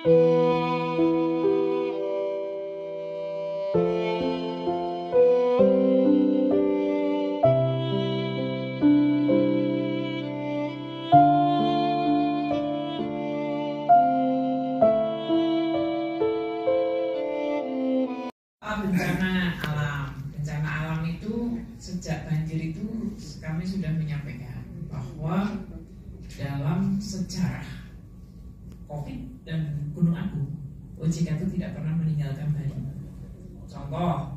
Bencana alam itu sejak banjir itu kami sudah menyampaikan bahwa dalam sejarah COVID dan Gunung Agung, OJK itu tidak pernah meninggalkan Bali. Contoh,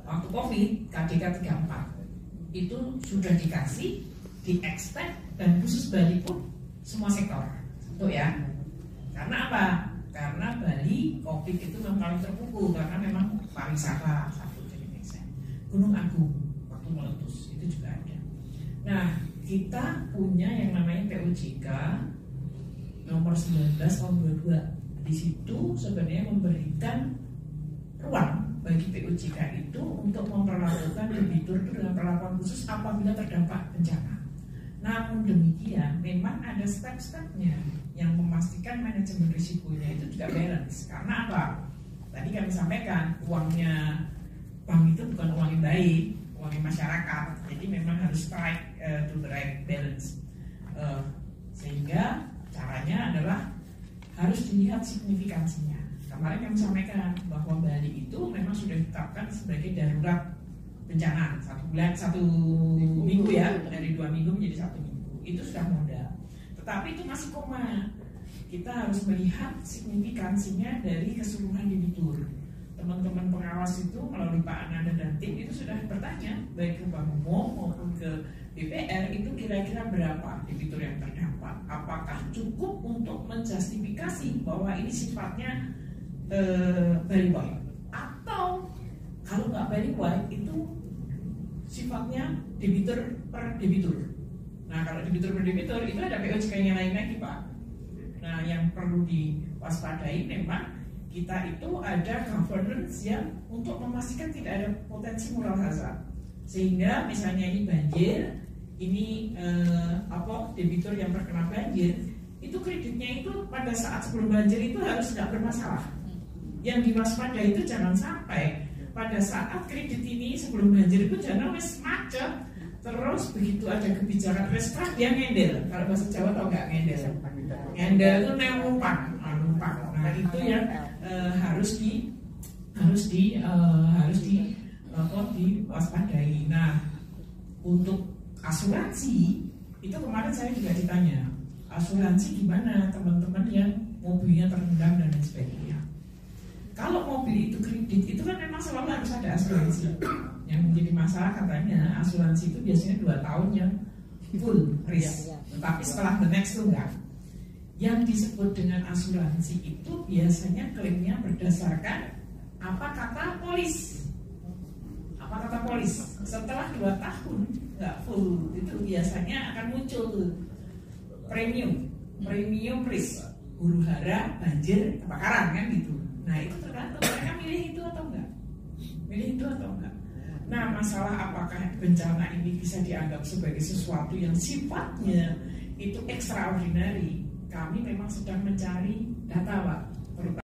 waktu COVID KDK 34 itu sudah dikasih, diekspek, dan khusus Bali pun semua sektor. Tuh ya. Karena apa? Karena Bali COVID itu memang paling terpukul karena memang pariwisata satu jadi Indonesia. Gunung Agung waktu meletus itu juga ada. Nah, kita punya yang namanya POJK nomor 19 tahun 22. Di situ sebenarnya memberikan ruang bagi POJK itu untuk memperlakukan debitur itu dengan perlakuan khusus apabila terdampak bencana. Namun demikian, memang ada step-stepnya yang memastikan manajemen risikonya itu juga balance. Karena apa? Tadi kami sampaikan, uangnya bank itu bukan uang yang baik, uangnya masyarakat. Jadi memang harus strike to the right balance. Sehingga caranya adalah harus dilihat signifikansinya. Kemarin kami sampaikan bahwa Bali itu memang sudah ditetapkan sebagai darurat bencana 1 bulan, 1 minggu ya, dari 2 minggu menjadi 1 minggu. Itu sudah modal. Tetapi itu masih koma. Kita harus melihat signifikansinya dari keseluruhan debitur. Teman-teman pengawas itu melalui Pak Ananda dan tim itu sudah bertanya baik ke Bank Umum maupun ke DPR itu kira-kira berapa debitur yang terdampak. Apakah cukup untuk menjustifikasi bahwa ini sifatnya Bali Wide, atau kalau nggak Bali Wide itu sifatnya debitur per debitur. Nah, kalau debitur per debitur itu ada POJK-nya lain lagi, Pak. Nah, yang perlu diwaspadai memang kita itu ada governance yang untuk memastikan tidak ada potensi moral hazard. Sehingga misalnya ini banjir, ini debitur yang terkena banjir, itu kreditnya itu pada saat sebelum banjir itu harus tidak bermasalah. Yang diwaspadai itu jangan sampai pada saat kredit ini sebelum banjir itu jangan wes macet, terus begitu ada kebijakan restrap dia ngendel. Kalau bahasa Jawa tau nggak ngendel? Ngendel itu numpang. Nah itu yang harus diwaspadai. Nah untuk asuransi itu kemarin saya juga ditanya, asuransi gimana teman-teman yang mobilnya terendam dan lain sebagainya. Kalau mobil itu kredit, itu kan memang selalu harus ada asuransi. Yang menjadi masalah katanya asuransi itu biasanya 2 tahun yang full risk, tetapi setelah the next itu enggak. Yang disebut dengan asuransi itu biasanya klaimnya berdasarkan apa kata polis. Apa kata polis? Setelah 2 tahun enggak full, itu biasanya akan muncul tuh premium risk, huru hara, banjir, kebakaran kan gitu. Nah itu tergantung mereka milih itu atau enggak. Nah masalah apakah bencana ini bisa dianggap sebagai sesuatu yang sifatnya itu extraordinary, kami memang sedang mencari data, Pak.